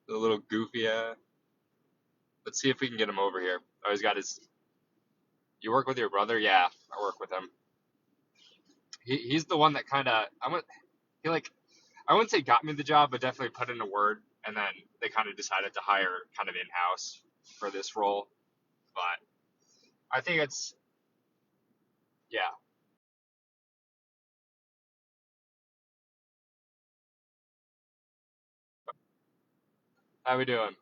The little goofy. Let's see if we can get him over here. Oh, he's got his. You work with your brother? Yeah, I work with him. He's the one that kind of he like I wouldn't say got me the job, but definitely put in a word, and then they kind of decided to hire kind of in house for this role. But I think it's yeah. How we doing?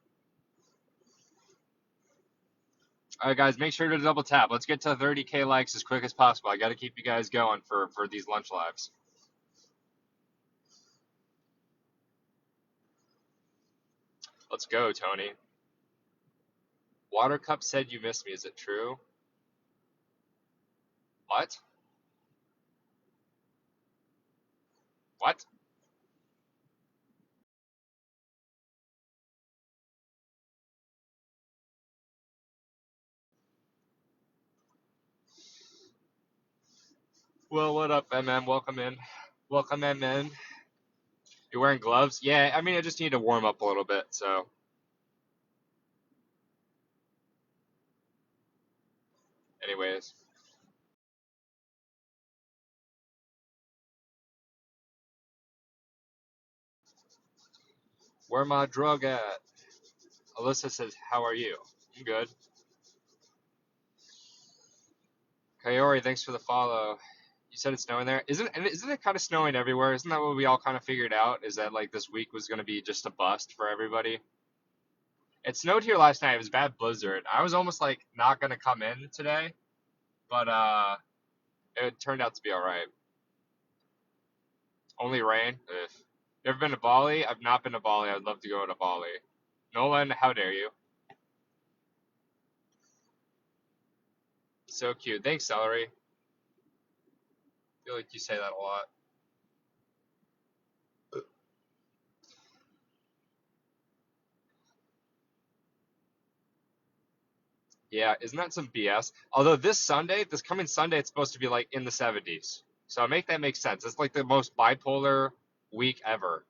All right, guys, make sure to double tap. Let's get to 30K likes as quick as possible. I got to keep you guys going for these lunch lives. Let's go, Tony. Watercup said you missed me. Is it true? What? What? Well, what up, MM? Welcome in. Welcome, MM. You're wearing gloves? Yeah, I mean, I just need to warm up a little bit, so. Anyways. Where my drug at? Alyssa says, how are you? I'm good. Coyote, thanks for the follow. You said it's snowing there. Isn't it kind of snowing everywhere? Isn't that what we all kind of figured out? Is that like this week was going to be just a bust for everybody? It snowed here last night. It was a bad blizzard. I was almost like not going to come in today, but it turned out to be all right. Only rain. Ugh. You ever been to Bali? I've not been to Bali. I'd love to go to Bali. Nolan, how dare you? So cute. Thanks, Celery. I feel like you say that a lot. Yeah, isn't that some BS? Although this coming Sunday, it's supposed to be like in the 70s. So make that make sense. It's like the most bipolar week ever,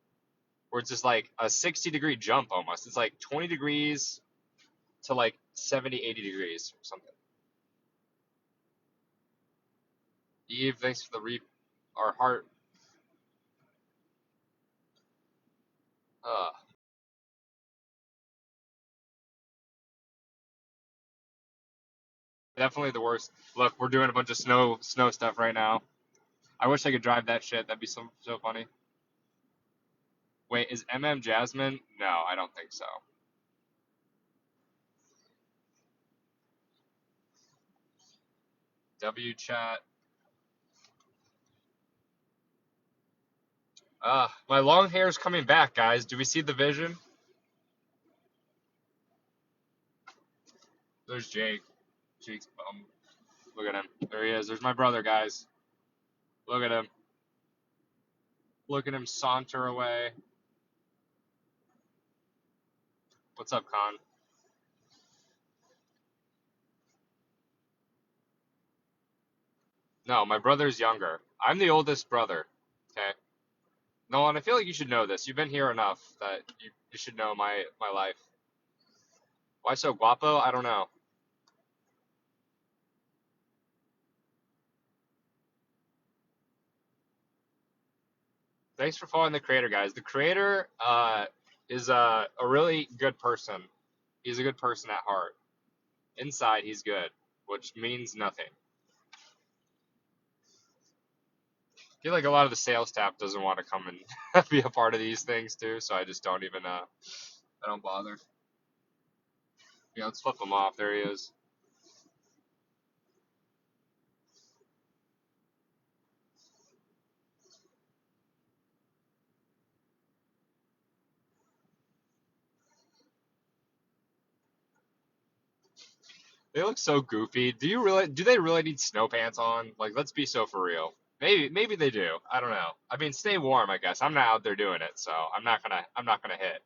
where it's just like a 60-degree jump almost. It's like 20 degrees to like 70, 80 degrees or something. Eve, thanks for the our heart. Definitely the worst. Look, we're doing a bunch of snow stuff right now. I wish I could drive that shit. That'd be so funny. Wait, is MM Jasmine? No, I don't think so. W chat. My long hair is coming back, guys. Do we see the vision? There's Jake. Jake's bum. Look at him. There he is. There's my brother, guys. Look at him. Look at him saunter away. What's up, Con? No, my brother's younger. I'm the oldest brother. Okay. Nolan, I feel like you should know this. You've been here enough that you should know my life. Why so guapo? I don't know. Thanks for following the creator, guys. The creator is a really good person. He's a good person at heart. Inside, he's good, which means nothing. I feel like a lot of the sales staff doesn't want to come and be a part of these things too, so I just don't even I don't bother. Yeah, let's flip him off. There he is. They look so goofy. Do they really need snow pants on? Like, let's be so for real. Maybe they do. I don't know. I mean, stay warm, I guess. I'm not out there doing it, so I'm not gonna hit.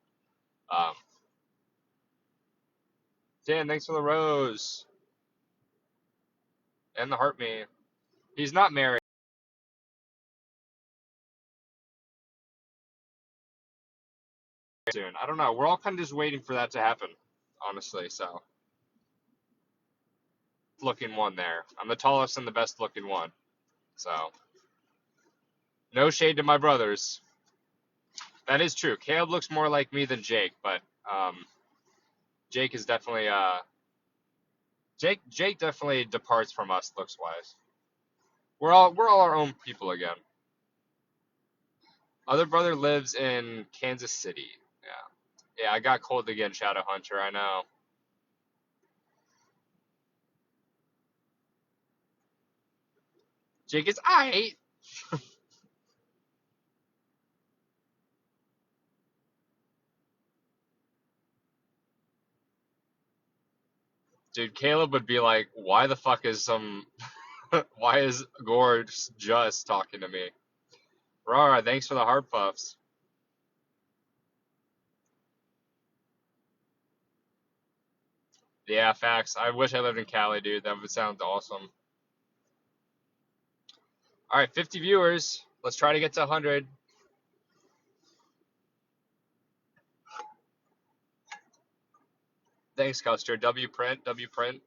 Um, Dan, thanks for the rose and the heart me. He's not married. soon. I don't know. We're all kind of just waiting for that to happen, honestly. So, looking one there. I'm the tallest and the best looking one. So, no shade to my brothers. That is true. Caleb looks more like me than Jake, but Jake is definitely Jake definitely departs from us looks wise. We're all our own people again. Other brother lives in Kansas City. Yeah. Yeah, I got cold again, Shadow Hunter, I know. Jake is aight. Dude, Caleb would be like, why the fuck is why is Gorge just talking to me? Rara, thanks for the heart puffs. Yeah, facts. I wish I lived in Cali, dude. That would sound awesome. All right, 50 viewers. Let's try to get to 100. Thanks, Custer. W print, W print.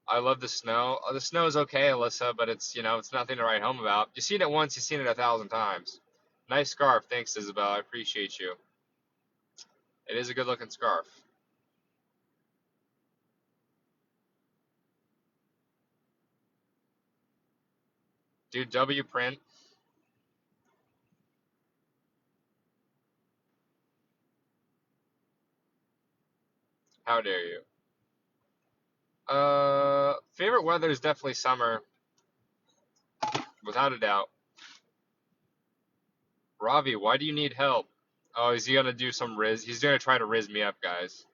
I love the snow. The snow is okay, Alyssa, but it's nothing to write home about. You've seen it once, you've seen it 1,000 times. Nice scarf. Thanks, Isabel. I appreciate you. It is a good looking scarf. Dude, W print. How dare you? Favorite weather is definitely summer, without a doubt. Ravi, why do you need help? Oh, is he gonna do some riz? He's gonna try to riz me up, guys.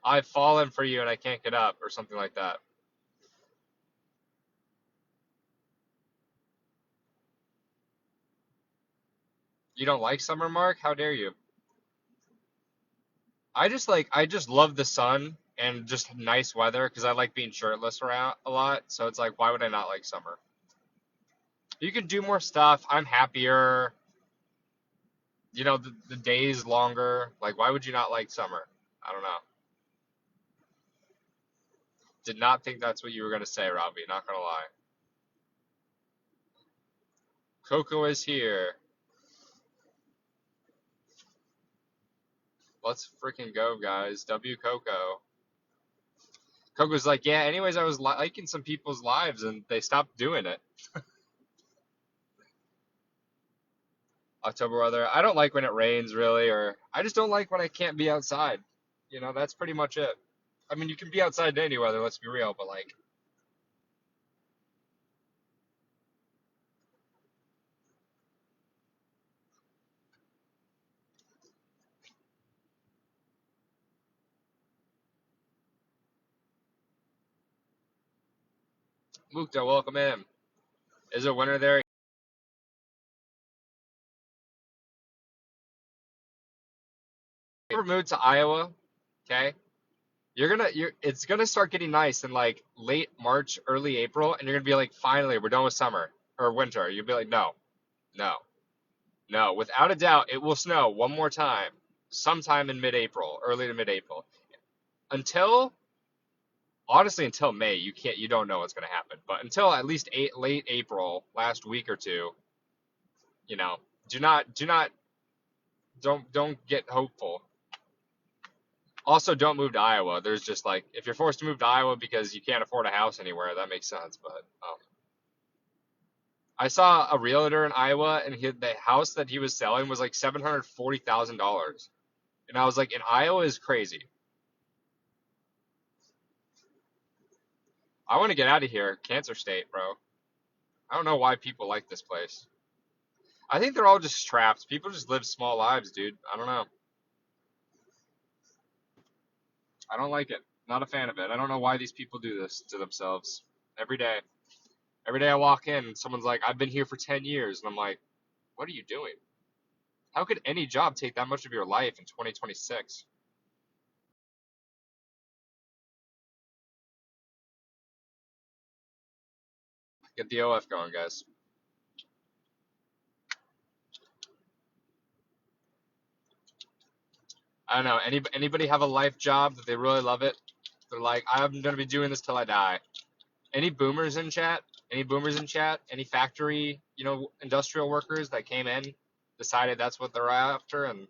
I've fallen for you and I can't get up, or something like that. You don't like summer, Mark? How dare you? I just love the sun and just nice weather because I like being shirtless around a lot. So it's like, why would I not like summer? You can do more stuff. I'm happier. The days longer. Like, why would you not like summer? I don't know. Did not think that's what you were gonna say, Robbie. Not gonna lie. Coco is here. Let's freaking go, guys. W Coco. Coco's like, yeah. Anyways, I was liking some people's lives and they stopped doing it. October weather. I don't like when it rains, really, or I just don't like when I can't be outside. That's pretty much it. I mean, you can be outside in any weather, let's be real, but like, Mukta, welcome in. Is it winter there? Ever moved to Iowa? Okay, it's gonna start getting nice in like late March, early April, and you're gonna be like, finally, we're done with summer or winter. You'll be like, no, no, no. Without a doubt, it will snow one more time, sometime in mid-April, early to mid-April. Until honestly, until May, you don't know what's going to happen. But until at least late April, last week or two, you know, do not don't get hopeful. Also, don't move to Iowa. There's just like, if you're forced to move to Iowa because you can't afford a house anywhere, that makes sense. But I saw a realtor in Iowa, and the house that he was selling was like $740,000, and I was like, in Iowa is crazy. I want to get out of here, cancer state, bro. I don't know why people like this place. I think they're all just trapped. People just live small lives, dude. I don't know. I don't like it. Not a fan of it. I don't know why these people do this to themselves every day. Every day I walk in, someone's like, I've been here for 10 years. And I'm like, what are you doing? How could any job take that much of your life in 2026? Get the OF going, guys. I don't know. Anybody have a life job that they really love it? They're like, I'm gonna be doing this till I die. Any boomers in chat? Any boomers in chat? Any factory, industrial workers that came in, decided that's what they're after, and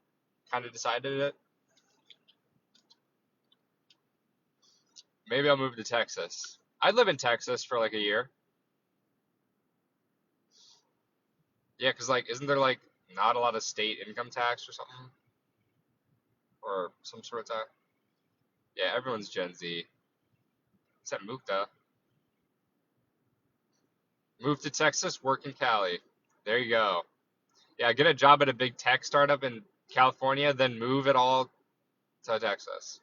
kind of decided it? Maybe I'll move to Texas. I'd live in Texas for like a year. Yeah, because like, isn't there like not a lot of state income tax or something, or some sort of tax? Yeah, everyone's Gen Z except Mukta. Move to Texas, work in Cali. There you go. Yeah, get a job at a big tech startup in California, then move it all to Texas.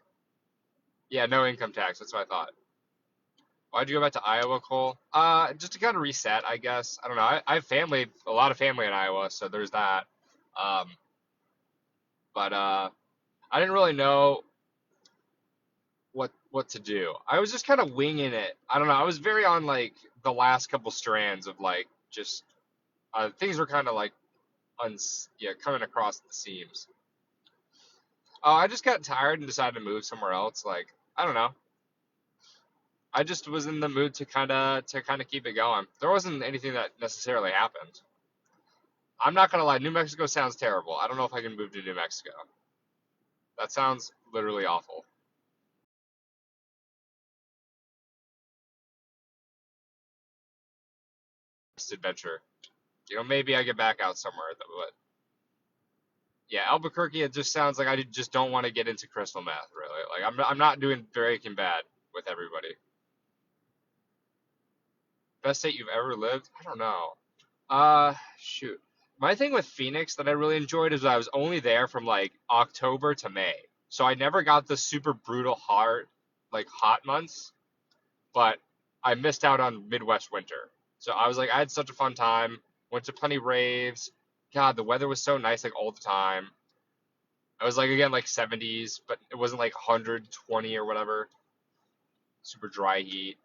Yeah, no income tax. That's what I thought. Why'd you go back to Iowa, Cole? Just to kind of reset, I guess. I don't know. I have family, a lot of family in Iowa, so there's that. Um, but I didn't really know what to do. I was just kind of winging it. I don't know. I was very on like the last couple strands of like just things were kind of like coming across the seams. I just got tired and decided to move somewhere else. Like I don't know. I just was in the mood to kind of keep it going. There wasn't anything that necessarily happened. I'm not gonna lie, New Mexico sounds terrible. I don't know if I can move to New Mexico. That sounds literally awful. Just adventure. Maybe I get back out somewhere, but yeah, Albuquerque. It just sounds like I just don't want to get into crystal meth. Really, like I'm not doing Breaking Bad with everybody. Best state you've ever lived? I don't know. Shoot. My thing with Phoenix that I really enjoyed is I was only there from like October to May. So I never got the super brutal hot months, but I missed out on Midwest winter. So I was like, I had such a fun time. Went to plenty raves. God, the weather was so nice like all the time. I was like again like 70s, but it wasn't like 120 or whatever. Super dry heat.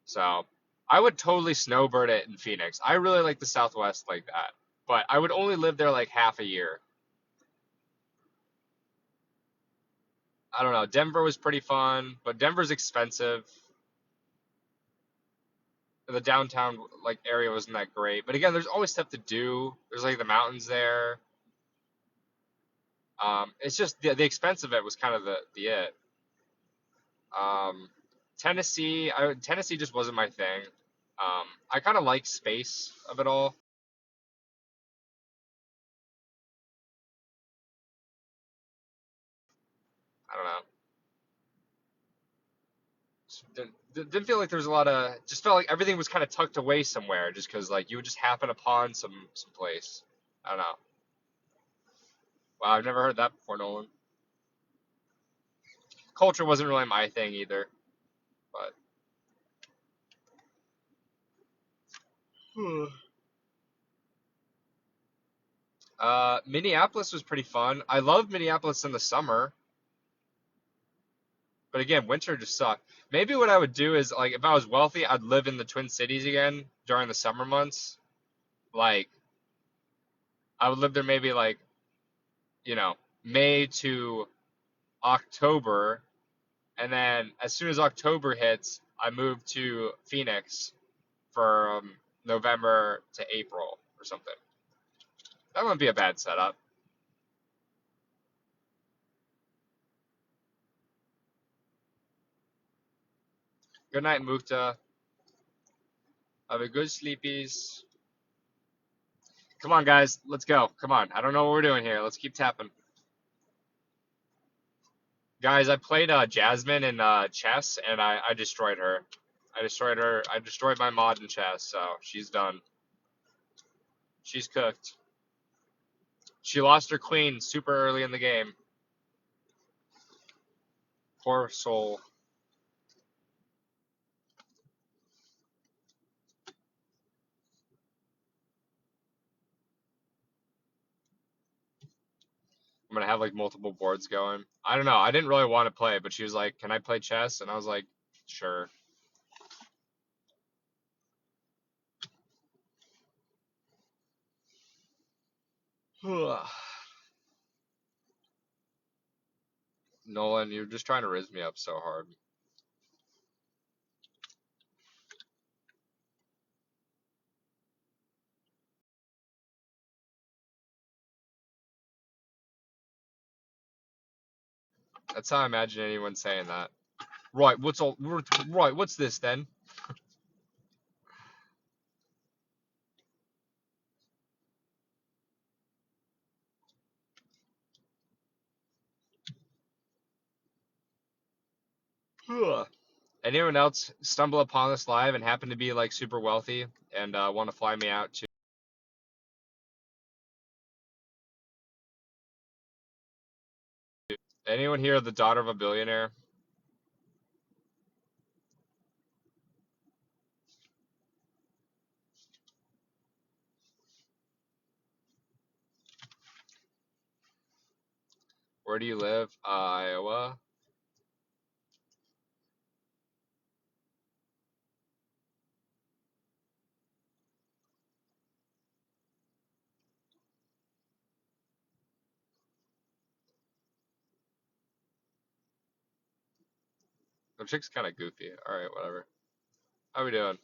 So I would totally snowbird it in Phoenix. I really like the Southwest like that, but I would only live there like half a year. I don't know. Denver was pretty fun, but Denver's expensive. The downtown like area wasn't that great, but again, there's always stuff to do. There's like the mountains there. It's just the expense of it was kind of the it. Um, Tennessee just wasn't my thing. I kind of like space of it all. I don't know. Didn't feel like there was a lot of. Just felt like everything was kind of tucked away somewhere, just because like you would just happen upon some place. I don't know. Wow, I've never heard that before, Nolan. Culture wasn't really my thing either, but Minneapolis was pretty fun. I loved Minneapolis in the summer, but again, winter just sucked. Maybe what I would do is like if I was wealthy, I'd live in the Twin Cities again during the summer months. Like I would live there maybe like, you know, May to October, and then as soon as October hits, I move to Phoenix for November to April or something. That wouldn't be a bad setup. Good night, Mukta. Have a good sleepies. Come on, guys. Let's go. Come on. I don't know what we're doing here. Let's keep tapping. Guys, I played Jasmine in chess, and I destroyed her. I destroyed her. I destroyed my mod in chess, so she's done. She's cooked. She lost her queen super early in the game. Poor soul. I'm gonna have like multiple boards going. I don't know. I didn't really want to play, but she was like, "Can I play chess?" And I was like, "Sure." Nolan, you're just trying to riz me up so hard. That's how I imagine anyone saying that. Right, what's this then? Ugh. Anyone else stumble upon this live and happen to be like super wealthy and want to fly me out to anyone here the daughter of a billionaire? Where do you live? Iowa. The chick's kind of goofy. All right, whatever. How we doing?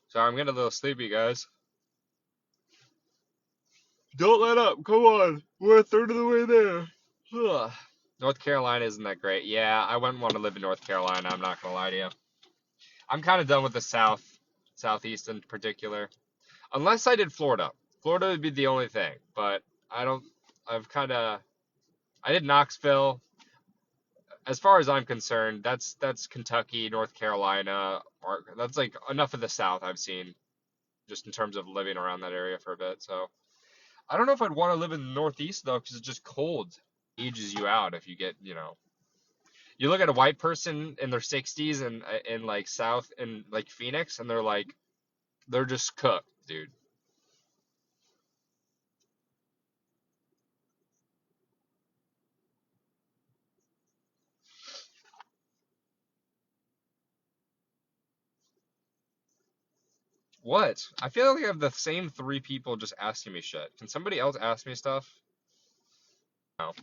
Sorry, I'm getting a little sleepy, guys. Don't let up. Come on. We're a third of the way there. Ugh. North Carolina isn't that great. Yeah, I wouldn't want to live in North Carolina. I'm not gonna lie to you. I'm kind of done with the Southeast in particular. Unless I did Florida. Florida would be the only thing, but I don't. I've kind of. I did Knoxville. As far as I'm concerned, that's Kentucky, North Carolina, or that's like enough of the South I've seen, just in terms of living around that area for a bit. So I don't know if I'd want to live in the Northeast though, because it's just cold. Ages you out if you get, you look at a white person in their 60s and in like South and like Phoenix, and they're just cooked, dude. What? I feel like I have the same three people just asking me shit. Can somebody else ask me stuff? No,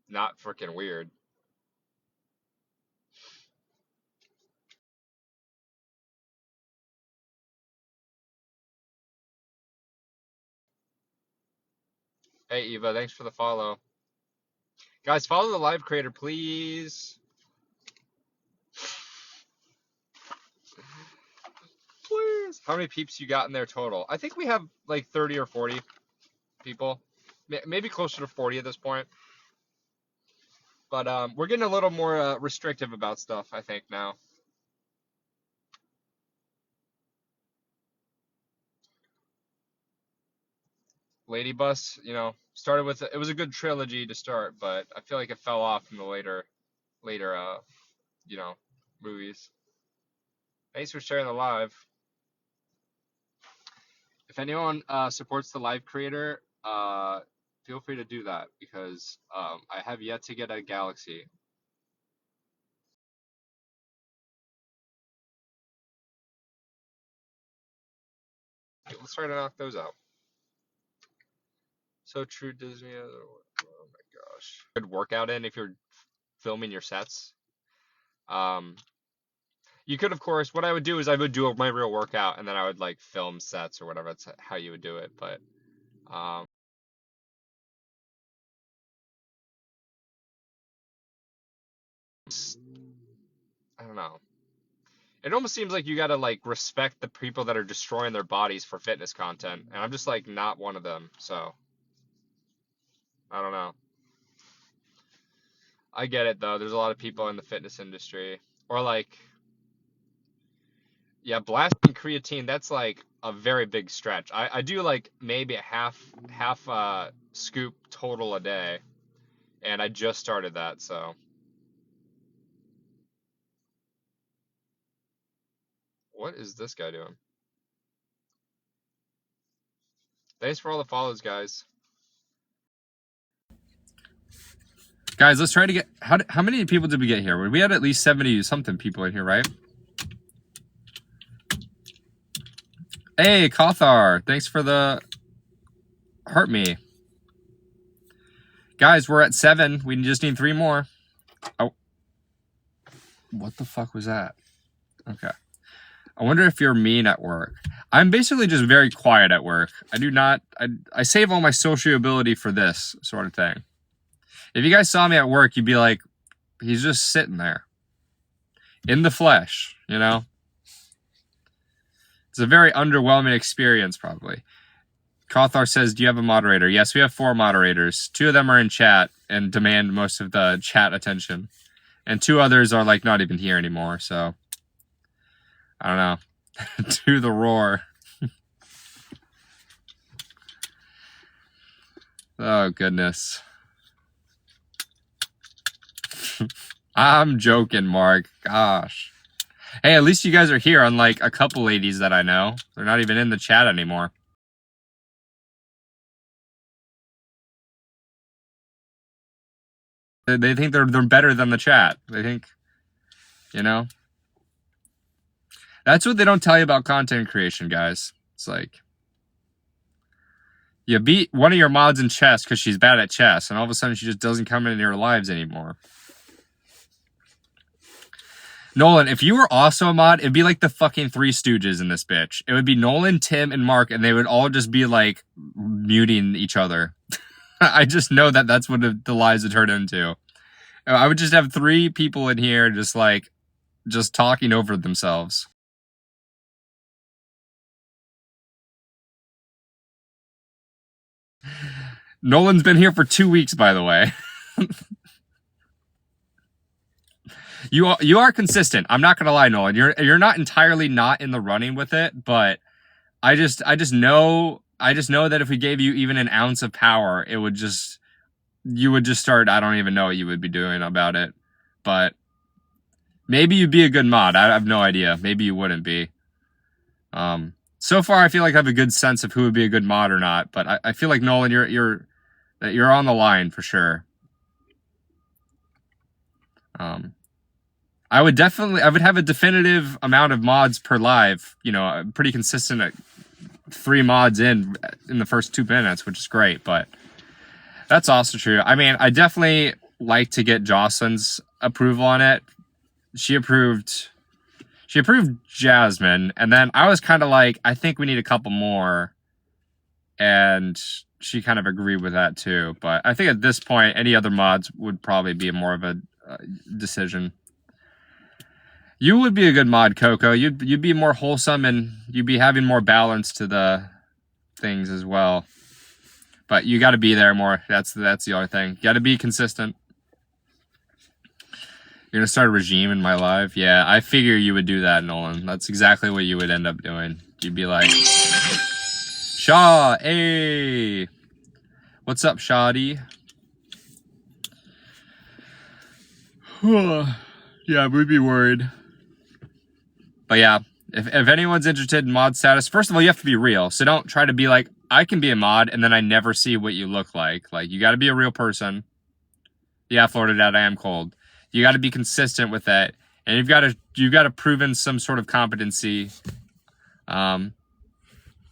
not freaking weird. Hey Eva, thanks for the follow. Guys, follow the live creator, please. Please. How many peeps you got in there total? I think we have like 30 or 40 people. Maybe closer to 40 at this point. But we're getting a little more restrictive about stuff, I think, now. Lady Bus, started with it was a good trilogy to start, but I feel like it fell off in the later you know, movies. Thanks for sharing the live. If anyone supports the live creator, feel free to do that because I have yet to get a Galaxy. Let's try to knock those out. So true, Disney. Oh my gosh. Good workout in if you're filming your sets. Um, you could, of course. What I would do is I would do my real workout and then I would like film sets or whatever. That's how you would do it. But um, I don't know. It almost seems like you gotta like respect the people that are destroying their bodies for fitness content, and I'm just like not one of them. So I don't know. I get it though. There's a lot of people in the fitness industry, or like, yeah, blasting creatine. That's like a very big stretch. I do like maybe a half scoop total a day, and I just started that. So what is this guy doing? Thanks for all the follows, guys. Guys, let's try to get how many people did we get here? We had at least 70 something people in here, right? Hey, Kothar, thanks for the hurt me. Guys, we're at 7. We just need 3 more. Oh. What the fuck was that? Okay. I wonder if you're mean at work. I'm basically just very quiet at work. I save all my sociability for this sort of thing. If you guys saw me at work, you'd be like, he's just sitting there. In the flesh, you know? It's a very underwhelming experience, probably. Kothar says, do you have a moderator? Yes, we have 4 moderators. 2 of them are in chat and demand most of the chat attention. And 2 others are, like, not even here anymore, so... I don't know. To the roar. Oh, goodness. I'm joking, Mark. Gosh. Hey, at least you guys are here, unlike a couple ladies that I know. They're not even in the chat anymore. They think they're better than the chat. They think, you know? That's what they don't tell you about content creation, guys. It's like, you beat one of your mods in chess because she's bad at chess, and all of a sudden she just doesn't come into your lives anymore. Nolan, if you were also a mod, it'd be like the fucking Three Stooges in this bitch. It would be Nolan, Tim, and Mark, and they would all just be, like, muting each other. I just know that that's what the lives would turn into. I would just have 3 people in here just, like, just talking over themselves. Nolan's been here for 2 weeks, by the way. You are consistent. I'm not gonna lie, Nolan. You're not entirely not in the running with it, but I just know that if we gave you even an ounce of power, you would just start. I don't even know what you would be doing about it, but maybe you'd be a good mod. I have no idea. Maybe you wouldn't be. So far, I feel like I have a good sense of who would be a good mod or not, but I feel like Nolan, you're on the line for sure. I would have a definitive amount of mods per live, you know, pretty consistent at 3 mods in the first 2 minutes, which is great, but that's also true. I mean, I definitely like to get Jocelyn's approval on it. She approved Jasmine, and then I was kind of like, I think we need a couple more, and she kind of agreed with that too. But I think at this point, any other mods would probably be more of a decision. You would be a good mod, Coco. You'd be more wholesome, and you'd be having more balance to the things as well. But you got to be there more. That's the other thing. You got to be consistent. You're gonna start a regime in my live? Yeah, I figure you would do that, Nolan. That's exactly what you would end up doing. You'd be like, Shaw, hey, what's up, Shoddy? Yeah, we'd be worried. But yeah, if anyone's interested in mod status, first of all, you have to be real. So don't try to be like, I can be a mod, and then I never see what you look like. Like, you got to be a real person. Yeah, Florida Dad, I am cold. You got to be consistent with that, and you've got to proven some sort of competency. You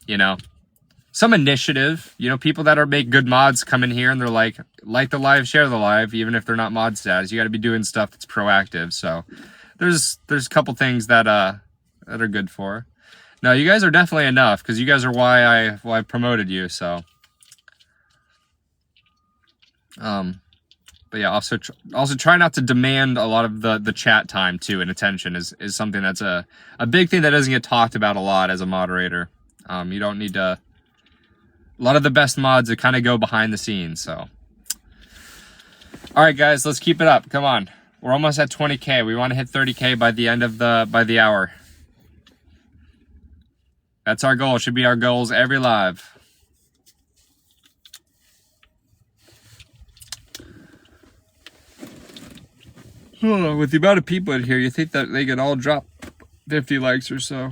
know, some initiative. You know, people that make good mods come in here and they're like the live, share the live, even if they're not mod status. You got to be doing stuff that's proactive. So there's a couple things that are good for. No, you guys are definitely enough, because you guys are why I promoted you. So, but yeah, also try not to demand a lot of the chat time too, and attention is something that's a big thing that doesn't get talked about a lot as a moderator. You don't need to. A lot of the best mods that kind of go behind the scenes. So, all right, guys, let's keep it up. Come on, we're almost at 20K. We want to hit 30K by the end of the hour. That's our goal. Should be our goals every live. With the amount of people in here, you think that they could all drop 50 likes or so.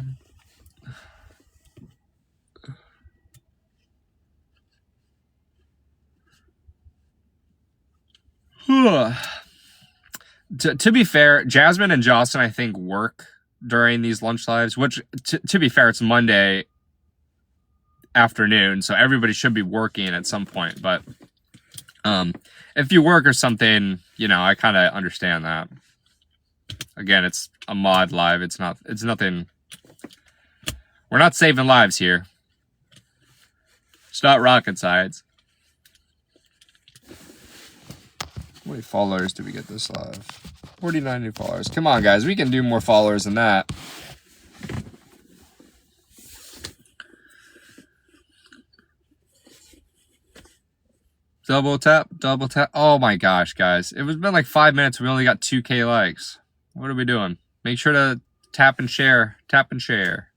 To be fair, Jasmine and Jocelyn, I think, work during these lunch lives, which, to be fair, it's Monday afternoon, so everybody should be working at some point, but If you work or something, you know, I kind of understand that. Again, it's a mod live. It's nothing. We're not saving lives here. It's not rocket science. How many followers do we get this live? 49 new followers. Come on, guys. We can do more followers than that. Double tap, double tap. Oh my gosh, guys. It was been like 5 minutes. We only got 2K likes. What are we doing? Make sure to tap and share. Tap and share.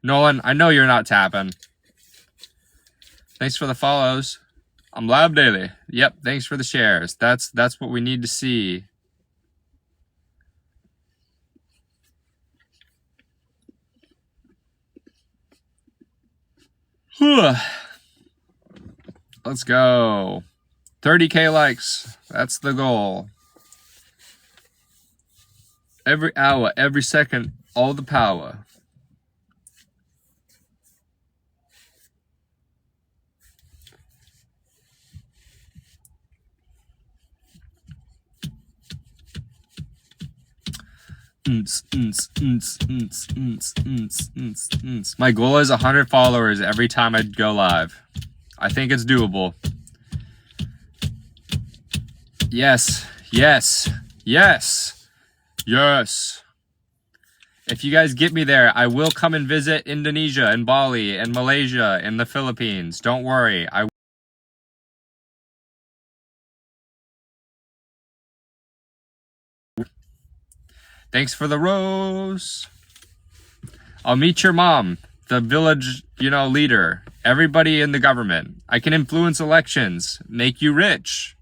Nolan, I know you're not tapping. Thanks for the follows. I'm Lab Daily. Yep, thanks for the shares. That's what we need to see. Let's go. 30K likes. That's the goal. Every hour, every second, all the power. My goal is 100 followers every time I go live. I think it's doable. Yes, yes, yes, yes. If you guys get me there, I will come and visit Indonesia and Bali and Malaysia and the Philippines. Don't worry. Thanks for the rose. I'll meet your mom, the village, leader, everybody in the government. I can influence elections, make you rich.